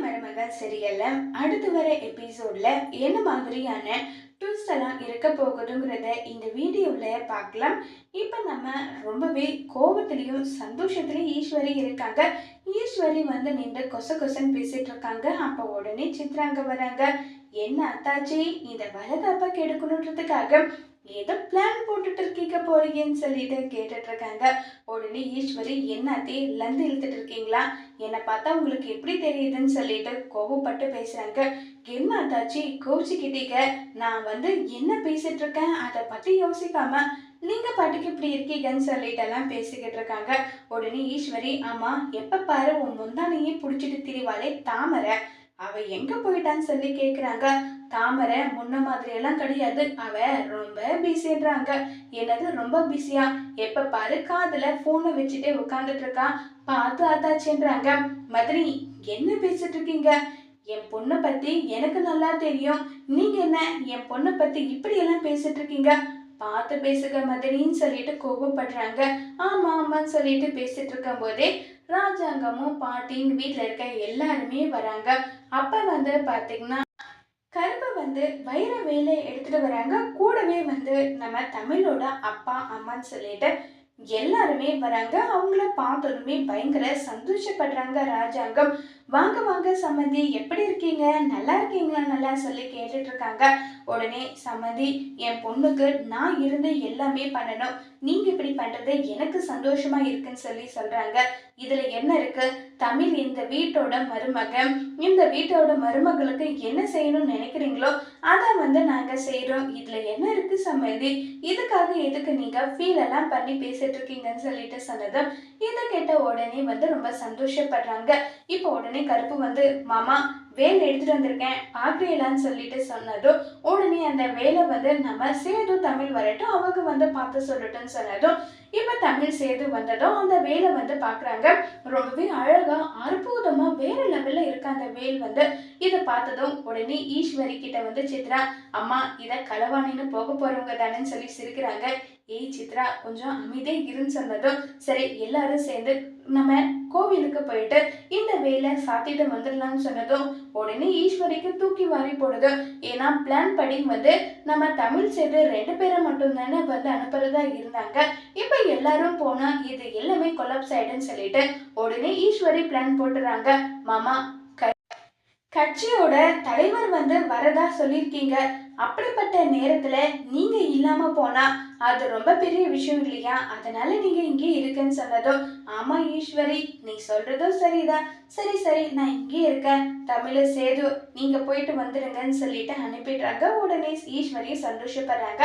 மருமகள் சீரியல்ல அடுத்து வர எபிசோட்ல என்ன மாதிரியான ட்விஸ்ட் எல்லாம் இருக்க போகுதுங்கிறத இந்த வீடியோல பார்க்கலாம். இப்ப நம்ம ரொம்பவே கோபத்திலையும் சந்தோஷத்திலையும் ஈஸ்வரி இருக்காங்க. ஈஸ்வரி வந்து நின்று கொச கொசன்னு பேசிட்டு இருக்காங்க. அப்ப உடனே சித்ராங்க வராங்க. என்ன அத்தாச்சி, இந்த வளகாப்ப கெடுக்கணுன்றதுக்காக ஏதோ பிளான் போட்டுட்டு இருக்கீங்க போறீங்கன்னு சொல்லிட்டு கேட்டுட்டு இருக்காங்க. உடனே ஈஸ்வரி, என்னத்தே லந்து இழுத்துட்டு இருக்கீங்களா, என்னை பார்த்தா உங்களுக்கு எப்படி தெரியுதுன்னு சொல்லிட்டு கோவப்பட்டு பேசுறாங்க. என்ன ஆத்தாச்சி கோச்சிக்கிட்டீங்க, நான் வந்து என்ன பேசிட்டு இருக்கேன் அதை பத்தி யோசிக்காம நீங்க பாட்டுக்கு இப்படி இருக்கீங்கன்னு சொல்லிட்டு எல்லாம் பேசிக்கிட்டு இருக்காங்க. உடனே ஈஸ்வரி, ஆமா எப்ப பாரு உன் முந்தானையே புடிச்சிட்டு திரிவாளே தாமரை, அவ எங்க போயிட்டான்னு சொல்லி கேக்குறாங்க. தாமரை முன்ன மாதிரி எல்லாம் கிடையாது, அவ ரொம்ப பிஸின்றாங்க. என்னது ரொம்ப பிஸியா, எப்ப பாரு காதுல போனை வச்சுட்டே உட்கார்ந்துட்டு இருக்கா, பார்த்து ஆத்தாச்சுன்றாங்க. மதுரி, என்ன பேசிட்டு இருக்கீங்க, என் பொண்ணை பத்தி எனக்கு நல்லா தெரியும், நீங்க என்ன என் பொண்ணை பத்தி இப்படி எல்லாம் பேசிட்டு இருக்கீங்க, பார்த்து பேசுக மதுரின்னு சொல்லிட்டு கோபப்படுறாங்க. ஆமா ஆமான்னு சொல்லிட்டு பேசிட்டு இருக்கும் போதே ராஜாங்கமும் பாட்டியும் வீட்டுல இருக்க எல்லாருமே வராங்க. அப்ப வந்து பாத்தீங்கன்னா கருப்பை வந்து வைர வேலை எடுத்துட்டு வராங்க. கூடவே வந்து நம்ம தமிழோட அப்பா அம்மான்னு சொல்லிட்டு எல்லாருமே வராங்க. அவங்கள பார்த்ததுமே பயங்கர சந்தோஷப்படுறாங்க ராஜாங்கம். வாங்க வாங்க சம்மந்தி, எப்படி இருக்கீங்க, நல்லா இருக்கீங்களா, நல்லா சொல்லி கேட்டுட்டு இருக்காங்க. உடனே சம்மந்தி, என் பொண்ணுக்கு நான் இருந்து எல்லாமே பண்ணணும், நீங்க இப்படி பண்றது எனக்கு சந்தோஷமா இருக்குன்னு சொல்லி சொல்றாங்க. இதுல என்ன இருக்கு, தமிழ் இந்த வீட்டோட மருமகன், இந்த வீட்டோட மருமகளுக்கு என்ன செய்யணும்னு நினைக்கிறீங்களோ அதை வந்து நாங்க செய்யறோம், இதுல என்ன இருக்கு சம்மந்தி, இதுக்காக எதுக்கு நீங்க ஃபீல் எல்லாம் பண்ணி பேசிட்டு இருக்கீங்கன்னு சொல்லிட்டு சொன்னதும் இதை கேட்ட உடனே வந்து ரொம்ப சந்தோஷப்படுறாங்க. இப்போ உடனே கருப்பு வந்து, மாமா வேலை எடுத்துட்டு வந்திருக்கேன் பார்க்கலான்னு சொல்லிட்டு சொன்னதும் உடனே அந்த வேலை வந்து நம்ம சேது தமிழ் வரட்டும் அவங்க வந்து பார்த்து சொல்லட்டும்னு சொன்னதும் இப்ப தமிழ் சேது வந்ததும் அந்த வேலை வந்து பாக்குறாங்க. ரொம்பவே அழகா அற்புதமா வேற லெவல்ல இருக்க அந்த வேல் வந்து இதை பார்த்ததும் உடனே ஈஸ்வரி கிட்ட வந்து சித்ரா, அம்மா இத களவாணின்னு போக போறவங்க தானேன்னு சொல்லி சிரிக்கிறாங்க. ஏய் சித்ரா, கொஞ்சம் அமைதியே இருன்னு சொன்னதும் சரி எல்லாரும் சேர்ந்து நம்ம கோவிலுக்கு போயிட்டு இந்த வேலை சாத்திட்டு வந்துடலாம்னு சொன்னதும் உடனே ஈஸ்வரிக்கு தூக்கி வாரி போடுது. ஏன்னா பிளான் படி வந்து நம்ம தமிழ் செய்து 2 பேரை மட்டும் தானே வந்து அனுப்புறதா இருந்தாங்க. இப்ப எல்லாரும் போனா இது எல்லாமே கொலாப்ஸ் ஆயிடுன்னு சொல்லிட்டு உடனே ஈஸ்வரி பிளான் போட்டுறாங்க. மாமா, கட்சியோட தலைவர் வந்து வரதா சொல்லியிருக்கீங்க, அப்படிப்பட்ட நேரத்துல நீங்க இல்லாம போனா அது ரொம்ப பெரிய விஷயம் இல்லையா, அதனால நீங்க இங்கே இருக்குன்னு சொன்னதும் ஆமா ஈஸ்வரி நீ சொல்றதும் சரிதான், சரி சரி நான் இங்கே இருக்கேன், தமிழ சேது நீங்க போயிட்டு வந்துடுங்கன்னு சொல்லிட்டு அனுப்பிடுறாங்க. உடனே ஈஸ்வரி சந்தோஷப்படுறாங்க.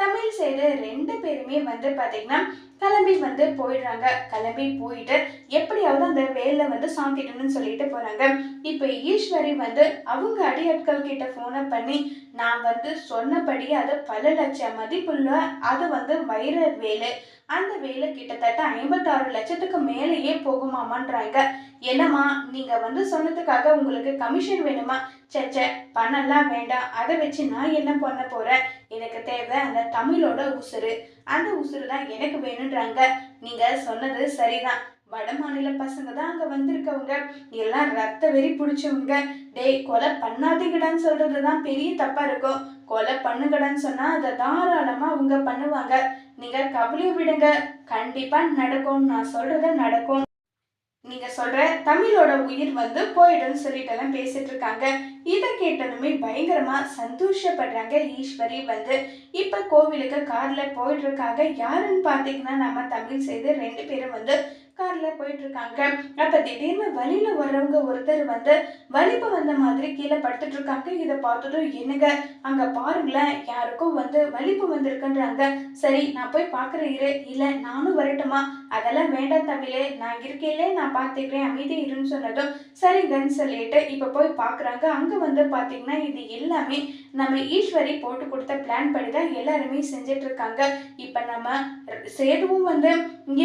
தமிழ் சேது 2 பேருமே வந்து பாத்தீங்கன்னா கிளம்பி வந்து போயிடுறாங்க. கிளம்பி போயிட்டு எப்படியாவது அந்த வேலை வந்து சாத்திடணும்னு சொல்லிட்டு போறாங்க. இப்ப ஈஸ்வரி வந்து அவங்க அடியாட்கள் கிட்ட போனை பண்ணி, நான் வந்து சொன்னபடி அது பல லட்சம் மதிப்புள்ள அது வந்து வைர வேலை, அந்த வேலை கிட்டத்தட்ட 56 லட்சத்துக்கு மேலேயே போகுமாமான்றாங்க. என்னம்மா நீங்க வந்து சொன்னதுக்காக உங்களுக்கு கமிஷன் வேணுமா, சச்ச பணம்லாம் வேண்டாம், அதை வச்சு நான் என்ன பண்ண போறேன், எனக்கு தேவை அந்த தமிழோட உசுறு, அந்த உசுறு தான் எனக்கு வேணுன்றாங்க. நீங்க சொன்னது சரிதான், வட மாநில பசங்க தான் அங்க வந்திருக்கவங்க, எல்லாம் ரத்த வெறி பிடிச்சவங்க. டேய் கொலை பண்ணாதீங்கடான்னு சொல்றதுதான் பெரிய தப்பா இருக்கும், கொலை பண்ணுங்கடான்னு சொன்னா அதை தாராளமா அவங்க பண்ணுவாங்க, நீங்க கவலையை விடுங்க, கண்டிப்பா நடக்கும், நான் சொல்றது நடக்கும், நீங்க சொல்ற தமிழோட உயிர் வந்து போயிடும்னு சொல்லிட்டு எல்லாம் பேசிட்டு இருக்காங்க. இதை கேட்டதுமே பயங்கரமா சந்தோஷப்படுறாங்க. ஈஸ்வரி வந்து இப்ப கோவிலுக்கு கார்ல போயிட்டு இருக்காங்க. யாருன்னு பாத்தீங்கன்னா நம்ம தமிழ் செய்து 2 பேரும் வந்து கார்ல போயிட்டு இருக்காங்க. அப்ப திடீர்னு வழியில வர்றவங்க ஒருத்தர் வந்து வலிப்பு வந்த மாதிரி கீழே படுத்துட்டு இருக்காங்க. இதை பார்த்ததும் என்னங்க அங்க பாருங்களேன், யாருக்கும் வந்து வலிப்பு வந்திருக்குன்றாங்க. சரி நான் போய் பாக்குறேன் இரு, இல்ல நானும் வரட்டுமா, அதெல்லாம் வேண்டாம் தமிழே நான் இருக்கேன்ல நான் பார்த்துக்கிறேன் அமைதி இருன்னு சொன்னதும் சரிங்கன்னு சொல்லிட்டு இப்ப போய் பாக்குறாங்க. அங்க வந்து பாத்தீங்கன்னா இது எல்லாமே நம்ம ஈஸ்வரி போட்டு கொடுத்த பிளான் படிதான் எல்லாருமே செஞ்சிட்டு இருக்காங்க. இப்ப நம்ம சேதுவும் வந்து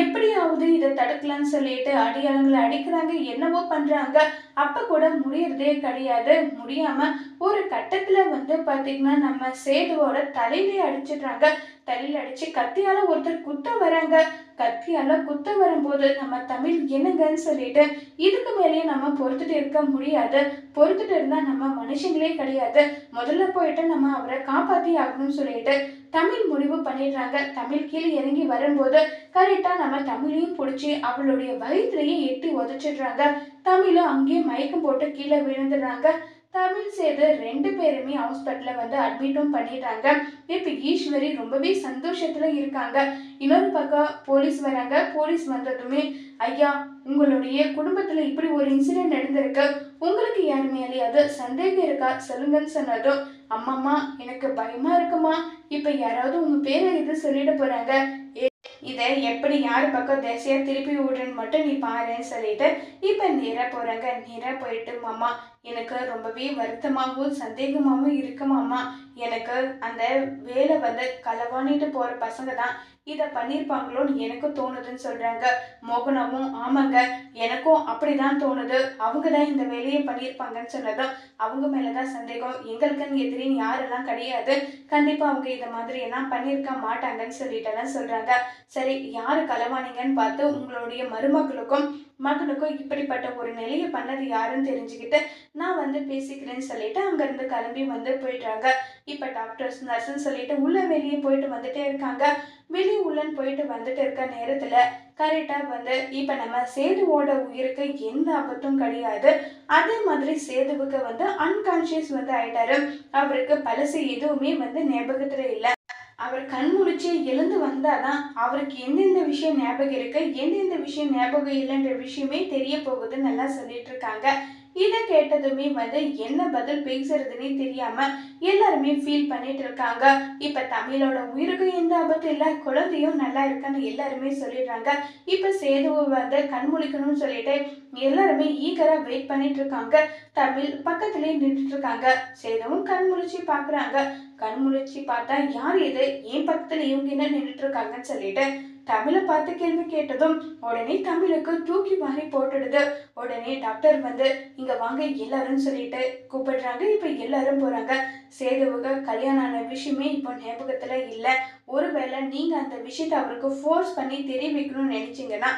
எப்படியாவது இதை தடுக்கலாம்னு சொல்லிட்டு அடியாளங்களை அடிக்கிறாங்க, என்னவோ பண்றாங்க. அப்ப கூட முடியறதே கிடையாது. முடியாம ஒரு கட்டத்துல வந்து பாத்தீங்கன்னா நம்ம சேதுவோட தலையிலே அடிச்சிடுறாங்க. தலையில அடிச்சு கத்தியால ஒருத்தர் குத்த வராங்க. கத்தியால குத்த வரும்போது நம்ம தமிழ் என்னங்கன்னு சொல்லிட்டு இதுக்கு மேலேயே நம்ம பொறுத்துட்டு இருக்க முடியாது. பொறுத்துட்டு இருந்தா நம்ம மனுஷங்களே கிடையாது. முதல்ல போயிட்டு நம்ம அவரை காப்பாத்தி ஆகணும்னு சொல்லிட்டு தமிழ் முடிவு பண்ணிடுறாங்க. தமிழ் கீழே இறங்கி வரும்போது கரெக்டா நம்ம தமிழையும் பிடிச்சி அவளுடைய வயிற்றுலயே எட்டி உதச்சிடுறாங்க. தமிழும் அங்கேயே மயக்கம் போட்டு கீழே விழுந்துடுறாங்க. தமிழ் சேது 2 பேருமே ஹாஸ்பிட்டல்ல வந்து அட்மிட்டும் பண்ணிடுறாங்க. இப்ப ஈஸ்வரி ரொம்பவே சந்தோஷத்துல இருக்காங்க. இன்னொரு பக்கம் போலீஸ் வராங்க. போலீஸ் வந்ததுமே, ஐயா, உங்களுடைய குடும்பத்துல இப்படி ஒரு இன்சிடென்ட் நடந்திருக்கு, உங்களுக்கு யார் மேலேயாவது சந்தேகம் இருக்கா சொல்லுங்கன்னு சொன்னதும், அம்மாம்மா எனக்கு பயமா இருக்குமா, இப்ப யாராவது உங்க பேரை இது சொல்லிட போறாங்க, இதை எப்படி யார் பக்கம் திசையா திருப்பி விடுறேன்னு மட்டும் நீ பாருன்னு சொல்லிட்டு இப்ப நேரா போறாங்க. நேரா போயிட்டு, மாமா எனக்கு ரொம்பவே வருத்தமாகவும் சந்தேகமாகவும் இருக்குமாமா, எனக்கு அந்த வேலை வந்து களவாணிட்டு போற பசங்க தான் இதை பண்ணியிருப்பாங்களோன்னு எனக்கு தோணுதுன்னு சொல்றாங்க. மோகனாவும், ஆமாங்க எனக்கும் அப்படிதான் தோணுது, அவங்க தான் இந்த வேலையை பண்ணியிருப்பாங்கன்னு சொன்னதும், அவங்க மேலதான் சந்தேகம், எங்களுக்குன்னு எதிரின்னு யாரெல்லாம் கிடையாது, கண்டிப்பா அவங்க இந்த மாதிரி எல்லாம் பண்ணியிருக்க மாட்டாங்கன்னு சொல்லிட்டு எல்லாம் சொல்றாங்க. சரி, யாரு களவானீங்கன்னு பார்த்து உங்களுடைய மருமகளுக்கும் மகனுக்கும் இப்படிப்பட்ட ஒரு நிலையை பண்ணது யாருன்னு தெரிஞ்சுக்கிட்டு நான் வந்து பேசிக்கிறேன்னு சொல்லிட்டு அங்கிருந்து கிளம்பி வந்து போயிடுறாங்க. இப்ப டாக்டர்ஸ் நர்ஸ்ன்னு சொல்லிட்டு உள்ள வெளியே போயிட்டு வந்துட்டே இருக்காங்க. வெளியே உள்ளன்னு போயிட்டு வந்துட்டு இருக்க நேரத்துல கரெக்டா வந்து இப்ப நம்ம சேதுவோட உயிருக்கு எந்த ஆபத்தும் கிடையாது. அதே மாதிரி சேதுவுக்கு வந்து அன்கான்சியஸ் வந்து ஆயிட்டாரு. அவருக்கு பழசு எதுவுமே வந்து ஞாபகத்துல இல்ல. அவர் கண் முழிச்சு எழுந்து வந்தாதான் அவருக்கு எந்தெந்த விஷயம் ஞாபகம் இருக்கு, எந்தெந்த விஷயம் ஞாபகம் இல்லைன்ற விஷயமே தெரிய போகுதுன்னு நல்லா சொல்லிட்டு இருக்காங்க. இதை கேட்டதுமே வந்து என்ன பதில் பேசுறதுன்னே தெரியாம எல்லாருமே ஃபீல் பண்ணிட்டு இருக்காங்க. இப்ப தமிழோட உயிருக்கு எந்த ஆபத்து இல்ல, குழந்தையும் நல்லா இருக்கான்னு எல்லாருமே சொல்லிடுறாங்க. இப்ப சேதுவை வந்து கண்முழிக்கணும்னு சொல்லிட்டு எல்லாருமே ஈகரா வெயிட் பண்ணிட்டு இருக்காங்க. தமிழ் பக்கத்துலயே நின்றுட்டு இருக்காங்க. சேதுவும் கண்முழிச்சு பாக்குறாங்க. கண்முழிச்சு பார்த்தா யார் இது, ஏன் பக்கத்துல இவங்க என்ன நின்றுட்டு இருக்காங்கன்னு சொல்லிட்டு தமிழை பார்த்து கேள்வி கேட்டதும் உடனே தமிழுக்கு தூக்கி வாரி போட்டுடுது. உடனே டாக்டர் வந்து இங்க வாங்க எல்லாரும் சொல்லிட்டு கூப்பிடுறாங்க. இப்ப எல்லாரும் போறாங்க. சேதுவுக்கு கல்யாணம் ஆன விஷயமே இப்போ ஞாபகத்துல இல்ல. ஒருவேளை நீங்க அந்த விஷயத்தை அவருக்கு ஃபோர்ஸ் பண்ணி தெரிய வைக்கணும்னு நினைச்சீங்கன்னா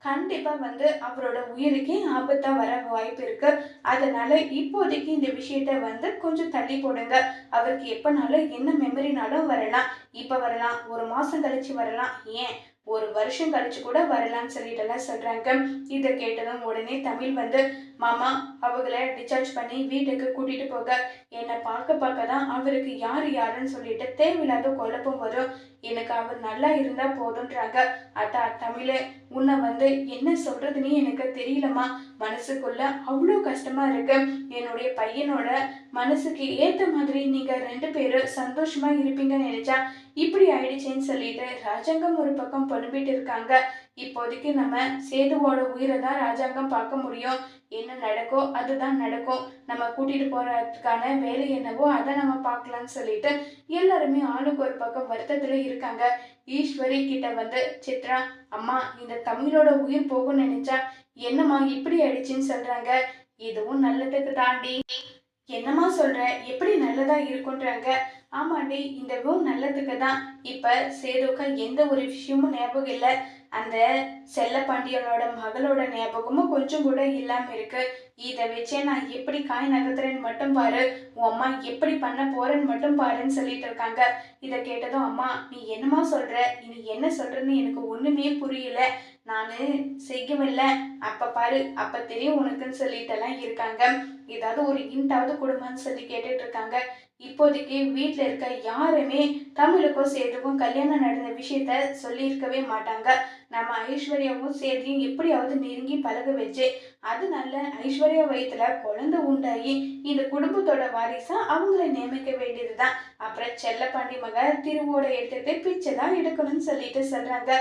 கண்டிப்பா வந்து அவரோட உயிருக்கே ஆபத்தா வர வாய்ப்பு இருக்கு. அதனால இப்போதைக்கு இந்த விஷயத்த வந்து கொஞ்சம் தள்ளி போடுங்க. அவருக்கு எப்பனாலும் என்ன மெமரினாலும் வரலாம். இப்ப வரலாம், ஒரு மாசம் கழிச்சு வரலாம், ஏன் ஒரு வருஷம் கழிச்சு கூட வரலாம்னு சொல்லிட்டு எல்லாம் சொல்றாங்க. இதை கேட்டதும் உடனே தமிழ் வந்து, மாமா அவங்கள டிஸ்சார்ஜ் பண்ணி வீட்டுக்கு கூட்டிட்டு போக, என்னை பார்க்க தான் அவருக்கு யாரு யாருன்னு சொல்லிட்டு தேவையில்லாத குழப்பம் வரும், எனக்கு அவர் நல்லா இருந்தா போதுன்றாங்க. அத்தா தமிழ், உன்னை வந்து என்ன சொல்றதுன்னு எனக்கு தெரியலம்மா, மனசுக்குள்ள அவ்வளோ கஷ்டமா இருக்கு. என்னுடைய பையனோட மனசுக்கு ஏத்த மாதிரி நீங்க 2 பேரும் சந்தோஷமா இருப்பீங்கன்னு நினைச்சா இப்படி ஆயிடுச்சேன்னு சொல்லிட்டு ராஜாங்கம் ஒரு பக்கம் புலம்பிட்டு இருக்காங்க. இப்போதைக்கு நம்ம சேதுவோட உயிரை தான் ராஜாங்கம் பார்க்க முடியும். என்ன நடக்கோ அதுதான் நடக்கும். நம்ம கூட்டிட்டு போறதுக்கான வேலை என்னவோ அதை நம்ம பார்க்கலாம்னு சொல்லிட்டு எல்லாருமே ஆளுக்கு ஒரு பக்கம் வருத்தத்துல இருக்காங்க. ஈஸ்வரி கிட்ட வந்து, சித்ரா அம்மா இந்த தமிழோட உயிர் போகும்னு நினைச்சா என்னம்மா இப்படி ஆயிடுச்சுன்னு சொல்றாங்க. இதுவும் நல்லதுக்கு தாண்டி, என்னம்மா சொல்ற, எப்படி நல்லதா இருக்குன்றாங்க. ஆமாண்டி, இந்தவும் நல்லதுக்கு தான். இப்ப சேதுக்கா எந்த ஒரு விஷயமும் ஞாபகம் இல்லை. அந்த செல்லப்பாண்டியனோட மகளோட ஞாபகமும் கொஞ்சம் கூட இல்லாம இருக்கு. இதை வச்சே நான் எப்படி காய் நகர்த்துறேன்னு மட்டும் பாரு, உன் அம்மா எப்படி பண்ண போறேன்னு மட்டும் பாருன்னு சொல்லிட்டு இருக்காங்க. இதை கேட்டதும், அம்மா நீ என்னம்மா சொல்ற, இனி என்ன சொல்றேன்னு எனக்கு ஒண்ணுமே புரியல, நானு செய்யவில்லை, அப்ப பாரு அப்ப தெரியும் உனக்குன்னு சொல்லிட்டு எல்லாம் இருக்காங்க. ஏதாவது ஒரு இன்ட்டாவது குடும்பம்னு சொல்லி கேட்டுட்டு இருக்காங்க. இப்போதைக்கு வீட்டுல இருக்க யாருமே தமிழுக்கும் சேதுக்கும் கல்யாணம் நடந்த விஷயத்த சொல்லியிருக்கவே மாட்டாங்க. நம்ம ஐஸ்வர்யாவும் சேதியும் எப்படியாவது நெருங்கி பழக வச்சு அதனால ஐஸ்வர்யா வயிற்றுல குழந்தை உண்டாகி இந்த குடும்பத்தோட வாரிசா அவங்கள நியமிக்க வேண்டியதுதான். அப்புறம் செல்லப்பாண்டி மக திருவோட எடுத்துட்டு பிச்சை தான் எடுக்கணும்னு சொல்லிட்டு சொல்றாங்க.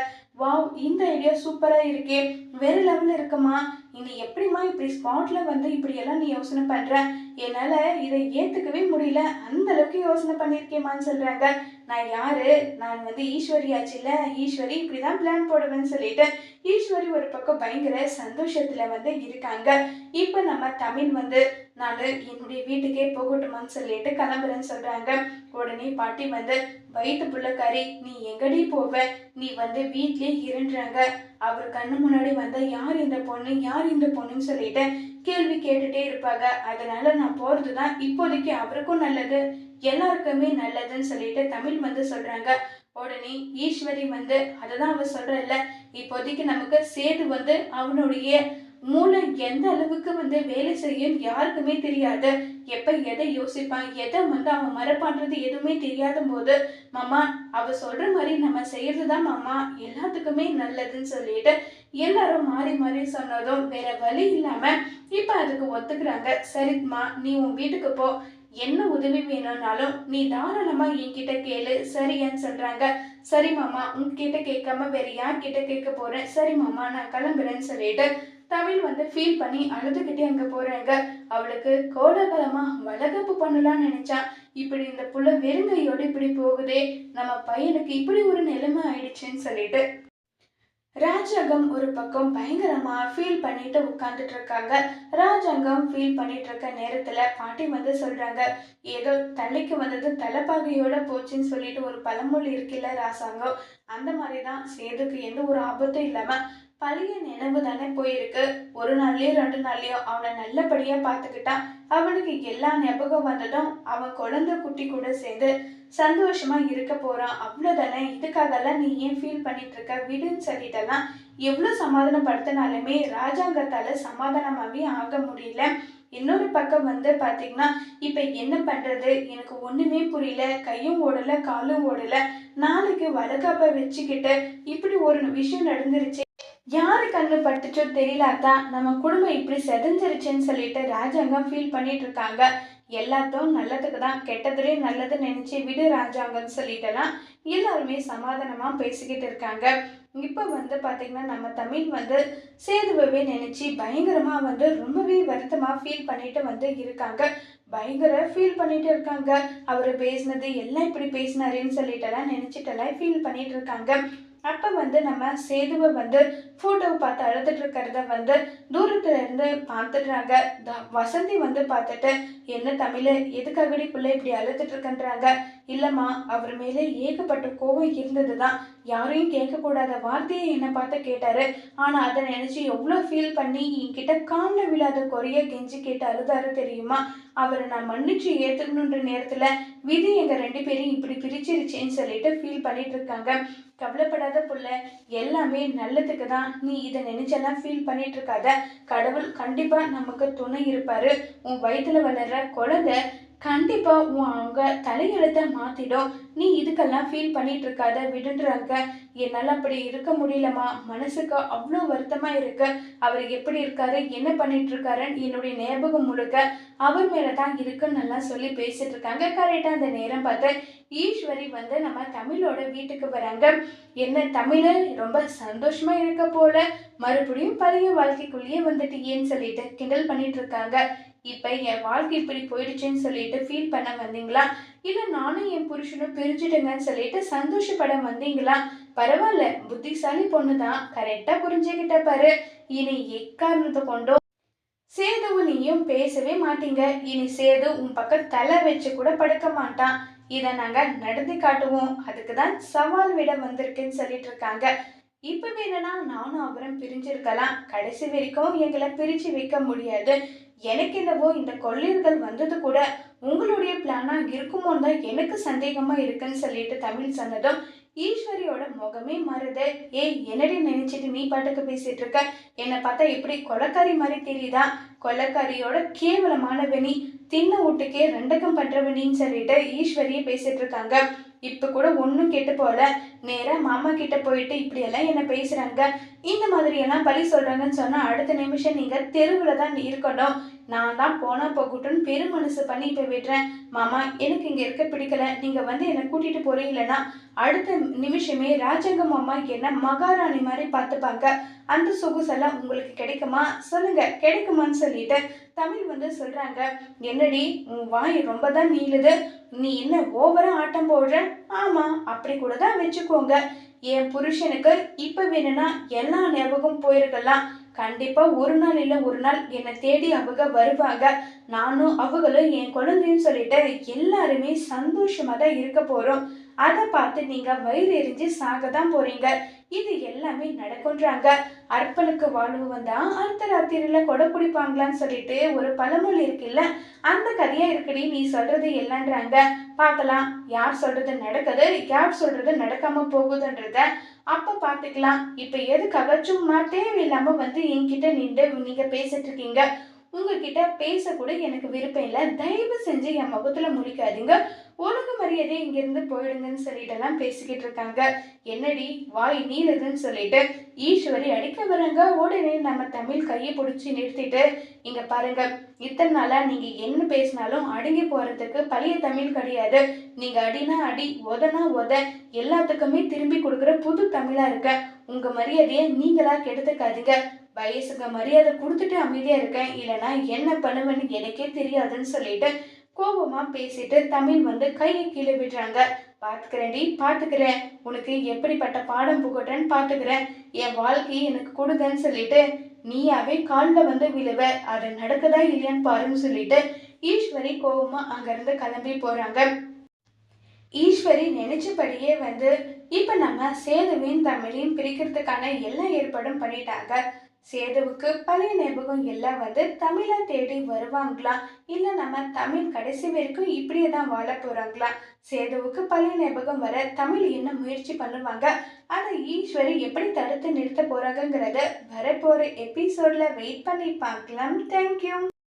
வாவ், இந்த ஐடியா சூப்பரா இருக்கே, வேற லெவல்ல இருக்குமா, இனி எப்படிமா இப்படி ஸ்பாட்ல வந்து இப்படி எல்லாம் நீ யோசனை பண்ற, என்னால இதை ஏத்துக்கவே முடியல. அந்த அளவுக்கு யோசனை பண்ணியிருக்கேம்மான்னு சொல்றாங்க. நான் யாரு? நான் வந்து ஈஸ்வரி ஆச்சுல்ல. ஈஸ்வரி இப்படிதான் பிளான் போடுவேன்னு சொல்லிட்டு ஈஸ்வரி ஒரு பக்கம் பயங்கர சந்தோஷத்துல வந்து இருக்காங்க. இப்ப நம்ம தமிழ் வந்து நான் என்னுடைய வீட்டுக்கே போகட்டுமான்னு சொல்லிட்டு கிளம்புறேன்னு சொல்றாங்க. உடனே பாட்டி வந்து வயிற்று புள்ளக்காரி, நீ எங்கடி போவ? நீ வந்து வீட்லயே இருன்றாங்க. அவர் கண்ணு முன்னாடி வந்தா யார் இந்த பொண்ணு, யார் இந்த பொண்ணுன்னு சொல்லிட்டு கேள்வி கேட்டுட்டே இருப்பாங்க. அதனால நான் போறதுதான் இப்போதைக்கு அவருக்கும் நல்லது, எல்லாருக்குமே நல்லதுன்னு சொல்லிட்டு தமிழ் வந்து சொல்றாங்க. உடனே ஈஸ்வரி வந்து அததான் அவ சொல்றல்ல, இப்போதைக்கு நமக்கு சேது வந்து அவனுடைய மூளை எந்த அளவுக்கு வந்து வேலை செய்யும் யாருக்குமே தெரியாது. எப்ப எதை யோசிப்பான், எதை வந்து அவன் மறப்பான்றது எதுவுமே தெரியாத போது, மாமா அவ சொல்ற மாதிரி நம்ம செய்யறதுதான் மாமா எல்லாத்துக்குமே நல்லதுன்னு சொல்லிட்டு எல்லாரும் மாறி மாறி சொன்னதும் வேற வழி இல்லாம இப்ப அதுக்கு ஒத்துக்கிறாங்க. சரிம்மா, நீ உன் வீட்டுக்கு போ, என்ன உதவி வேணும்னாலும் நீ தாராளமா என்கிட்ட கேளு, சரியான்னு சொல்றாங்க. சரி மாமா, உன்கிட்ட கேட்காம வேற யார்கிட்ட கேட்க போறேன், சரி மாமா நான் கிளம்புறேன்னு சொல்லிட்டு தமிழ் வந்து ஃபீல் பண்ணி அழுதுகிட்டே அங்க போறாங்க. அவளுக்கு கோலாகலமா வளகாப்பு பண்ணலாம்னு நினைச்சா, இப்படி இந்த புள்ள வெறுங்கையோட இப்படி போகுதே, நம்ம பையனுக்கு இப்படி ஒரு நிலைமை ஆயிடுச்சுன்னு சொல்லிட்டு ராஜாங்கம் ஒரு பக்கம் பயங்கரமா ஃபீல் பண்ணிட்டு உட்கார்ந்துட்டு இருக்காங்க. ராஜாங்கம் ஃபீல் பண்ணிட்டு இருக்க நேரத்துல பாட்டி வந்து சொல்றாங்க, ஏதோ தலைக்கு வந்தது தலைப்பாகையோட போச்சுன்னு சொல்லிட்டு ஒரு பழமொழி இருக்குல்ல ராசாங்கம், அந்த மாதிரிதான் சேதுக்கு எந்த ஒரு ஆபத்தும் இல்லாம பழைய நினைவு தானே போயிருக்கு. ஒரு நாள்லயோ 2 நாள்லயோ அவனை நல்லபடியா பார்த்துக்கிட்டான். அவனுக்கு எல்லா ஞாபகம் வந்ததும் அவன் குழந்தை குட்டி கூட சேர்ந்து சந்தோஷமா இருக்க போறான், அவ்வளவுதானே. இதுக்காகலாம் நீ ஏன் ஃபீல் பண்ணிட்டு இருக்க, விடுன்னு சொல்லிட்டெல்லாம் எவ்வளவு சமாதானப்படுத்தினாலுமே ராஜாங்கத்தால சமாதானமாவே ஆக முடியல. இன்னொரு பக்கம் வந்து பாத்தீங்கன்னா, இப்ப என்ன பண்றது, எனக்கு ஒண்ணுமே புரியல, கையும் ஓடல காலும் ஓடல, நாளைக்கு வளகாப்ப வச்சுக்கிட்டு இப்படி ஒரு விஷயம் நடந்துருச்சு, யாரு கண்ணு பட்டுச்சோ தெரியலாதான் நம்ம குடும்பம் இப்படி செதஞ்சிருச்சுன்னு சொல்லிட்டு ராஜாங்கம் ஃபீல் பண்ணிட்டு இருக்காங்க. எல்லாத்தையும் நல்லதுக்கு தான், கெட்டதுலேயே நல்லது நினைச்சு விடு ராஜாங்கன்னு சொல்லிட்டுலாம் எல்லாருமே சமாதானமா பேசிக்கிட்டு இருக்காங்க. இப்ப வந்து பாத்தீங்கன்னா நம்ம தமிழ் வந்து சேதுவவே நினைச்சு பயங்கரமா வந்து ரொம்பவே வருத்தமா ஃபீல் பண்ணிட்டு வந்து இருக்காங்க. பயங்கர ஃபீல் பண்ணிட்டு இருக்காங்க. அவரு பேசினது எல்லாம் இப்படி பேசினாருன்னு சொல்லிட்டுலாம் நினைச்சிட்டெல்லாம் ஃபீல் பண்ணிட்டு இருக்காங்க. அப்ப வந்து நம்ம சேதுவை வந்து போட்டோவை பார்த்து அழுதுட்டு இருக்கிறத வந்து தூரத்துல இருந்து பார்த்துடுறாங்க. வசந்தி வந்து பார்த்துட்டு, என்ன தமிழ் எதுக்காகடி பிள்ளை இப்படி அழுதுட்டு இருக்கன்றாங்க. இல்லம்மா, அவர் மேலே ஏகப்பட்ட கோபம் இருந்ததுதான், யாரையும் கேட்கக்கூடாத வார்த்தையை என்னை பார்த்து கேட்டாரு. ஆனா அதை நினைச்சு எவ்வளவு ஃபீல் பண்ணி என்கிட்ட காலில் விழாத குறைய கெஞ்சி கேட்டு அழுதாரு தெரியுமா. அவரை நான் மன்னிச்சு ஏத்துக்கணுன்ற நேரத்துல விதி எங்க 2 பேரையும் இப்படி பிரிச்சிருச்சேன்னு சொல்லிட்டு ஃபீல் பண்ணிட்டு இருக்காங்க. கவலைப்படாத புள்ள, எல்லாமே நல்லதுக்கு தான், நீ இதை நினைச்செல்லாம் ஃபீல் பண்ணிட்டு இருக்காத, கடவுள் கண்டிப்பா நமக்கு துணை இருப்பாரு. உன் வயிற்றுல வளர்ற குழந்தை கண்டிப்பா அவங்க தலையெழுத்த மாத்திடும். நீ இதுக்கெல்லாம் ஃபீல் பண்ணிட்டு இருக்காத, விடுன்றாங்க. என்னால அப்படி இருக்க முடியலமா, மனசுக்கு அவ்வளோ வருத்தமா இருக்கு. அவர் எப்படி இருக்காரு, என்ன பண்ணிட்டு இருக்காருன்னு என்னுடைய ஞாபகம் முழுக்க அவர் மேலதான் இருக்குன்னு நல்லா சொல்லி பேசிட்டு இருக்காங்க. கரெக்டா அந்த நேரம் பார்த்து ஈஸ்வரி வந்து நம்ம தமிழோட வீட்டுக்கு வராங்க. என்ன தமிழ ரொம்ப சந்தோஷமா இருக்க போல, மறுபடியும் பழைய வாழ்க்கைக்குள்ளேயே வந்துட்டு ஏன்னு சொல்லிட்டு கிண்டல் பண்ணிட்டு இருக்காங்க. இப்ப என் வாழ்க்கை இப்படி போயிடுச்சுன்னு சொல்லிட்டு ஃபீல் பண்ண வந்தீங்களா, இல்ல நானும் என் புருஷனும் பிரிஞ்சுடுங்கன்னு சொல்லிட்டு சந்தோஷப்பட வந்தீங்களா? பரவாயில்ல, புத்திசாலி பொண்ணுதான், கரெக்டா புரிஞ்சுக்கிட்ட பாரு. இனி எக்காரணத்தை கொண்டோ சேதுவும் நீயும் பேசவே மாட்டீங்க. இனி சேது உன் பக்கம் தலை வச்சு கூட படுக்க மாட்டான். இதை நாங்க நடத்தி காட்டுவோம், அதுக்குதான் சவால் விட வந்திருக்குன்னு சொல்லிட்டு இருக்காங்க. இப்ப வேணும்னா நானும் அவரும் பிரிஞ்சிருக்கலாம், கடைசி வரைக்கும் எங்களை பிரிச்சு வைக்க முடியாது. எனக்கு என்னவோ இந்த கொள்ளையர்கள் வந்தது கூட உங்களுடைய பிளானா இருக்குமோன்னு தான் எனக்கு சந்தேகமா இருக்குன்னு சொல்லிட்டு தமிழ் சொன்னதும் ஈஸ்வரியோட முகமே மாறுது. ஏய், என்னடி நினைச்சிட்டு நீ பாட்டுக்கு பேசிட்டு இருக்க, என்னை பார்த்தா எப்படி கொலைக்காரி மாதிரி தெரியுதா? கொலைக்காரியோட கேவலமான வெனி, தின்ன வீட்டுக்கே ரெண்டகம் பண்றவனின்னு சொல்லிட்டு ஈஸ்வரியை பேசிட்டு இருக்காங்க. இப்ப கூட ஒன்னும் கெட்டு போல, நேரா மாமா கிட்ட போயிட்டு இப்படியெல்லாம் என்ன பேசுறாங்க, இந்த மாதிரியெல்லாம் பழி சொல்றாங்கன்னு சொன்னா அடுத்த நிமிஷம் நீங்க தெருவுல தான் இருக்கணும். நான் தான் போனா போகட்டும்னு பெருமனசு பண்ணி இப்ப விடுறேன். மாமா எனக்கு இங்க இருக்க பிடிக்கல. நீங்க வந்து என்ன கூட்டிட்டு போறீங்களன்னா அடுத்த நிமிஷமே ராஜாங்க மாமா என்ன மகாராணி மாதிரி பார்த்துப்பாங்க. அந்த சொகுசெல்லாம் உங்களுக்கு கிடைக்குமா? சொல்லுங்க கிடைக்குமான்னு சொல்லிட்டு தமிழ் வந்து சொல்றாங்க. என்னடி உன் வாய் ரொம்ப தான் நீளுது. நீ என்ன ஓவரா ஆட்டம் போடுற? ஆமா அப்படி கூட தான் வச்சுக்கோங்க. என் புருஷனுக்கு இப்ப வேணும்னா எல்லா ஞாபகம் போயிருக்கலாம். கண்டிப்பா ஒரு நாள் இல்ல ஒரு நாள் என்னை தேடி அவங்க வருவாங்க. நானும் அவங்களும் என் குழந்தையும் சொல்லிட்டு எல்லாருமே சந்தோஷமா தான் இருக்க போறோம். அதை பார்த்து நீங்க வயிறு எரிஞ்சு சாக தான் போறீங்க. இது எல்லாமே நடக்கும்ன்றாங்க. அர்ப்பனுக்கு வாழ்வு வந்தா அர்த்தராத்திரியில கொடை பிடிப்பாங்களான்னு சொல்லிட்டு ஒரு பழமொழி இருக்குல்ல, அந்த கதையா இருக்குடி நீ சொல்றது இல்லைன்றாங்க. பார்க்கலாம் யார் சொல்றது நடக்குது, யார் சொல்றது நடக்காம போகுதுன்றத அப்ப பாத்துக்கலாம். இப்ப எதுக்காக சும்மா தேவையில்லாம வந்து என்கிட்ட நின்று நீங்க பேசிட்டு இருக்கீங்க. உங்ககிட்ட பேச கூட எனக்கு விருப்பம் இல்லை. தயவு செஞ்சு என் முகத்துல முழிக்காதீங்க. ஒழுங்கு மரியாதை இங்கிருந்து போயிடுங்கன்னு சொல்லிட்டு எல்லாம் பேசிக்கிட்டு இருக்காங்க. என்னடி வாய் நீளுதுன்னு சொல்லிட்டு ஈஸ்வரி அடிக்க வராங்க. உடனே நம்ம தமிழ் கையை பிடிச்சி நிறுத்திட்டு, இங்க பாருங்க, இத்தனை நாளா நீங்க என்ன பேசினாலும் அடங்கி போறதுக்கு பழைய தமிழ் கிடையாது. நீங்க அடினா அடி, உதனா உத, எல்லாத்துக்குமே திரும்பி கொடுக்குற புது தமிழா இருக்க. உங்க மரியாதையை நீங்களா கெடுத்துக்காதீங்க. வயசுக்கு மரியாதை கொடுத்துட்டு அமைதியா இருக்கேன், இல்லைன்னா என்ன பண்ணுவேன்னு எனக்கே தெரியாதுன்னு சொல்லிட்டு கோபமா பேசிட்டு தமிழ் வந்து கையை கீழே விடுறாங்க. பாத்துக்கிறேன்டி பாத்துக்கிறேன், உனக்கு எப்படிப்பட்ட பாடம் புகட்டேன்னு பாத்துக்கிறேன். என் வாழ்க்கையை எனக்கு கொடுங்கன்னு சொல்லிட்டு நீயாவே காலில் வந்து விழுவ, அது நடக்குதா இல்லையான்னு பாருன்னு சொல்லிட்டு ஈஸ்வரி கோபமா அங்கிருந்து கிளம்பி போறாங்க. ஈஸ்வரி நினைச்சபடியே வந்து இப்ப நம்ம சேதுவின் தமிழையும் பிரிக்கிறதுக்கான எல்லா ஏற்பாடும் பண்ணிட்டாங்க. சேதுவுக்கு பழைய ஞாபகம் எல்லாம் வந்து தமிழை தேடி வருவாங்களா, இல்ல நம்ம தமிழ் கடைசி வரைக்கும் இப்படியே தான் வாழ போறாங்களா? சேதுவுக்கு பழைய ஞாபகம் வர தமிழ் என்ன முயற்சி பண்ணுவாங்க, அதை ஈஸ்வரி எப்படி தடுத்து நிறுத்த போறாங்கிறத வரப்போற எபிசோட்ல வெயிட் பண்ணி பார்க்கலாம். தேங்க்யூ.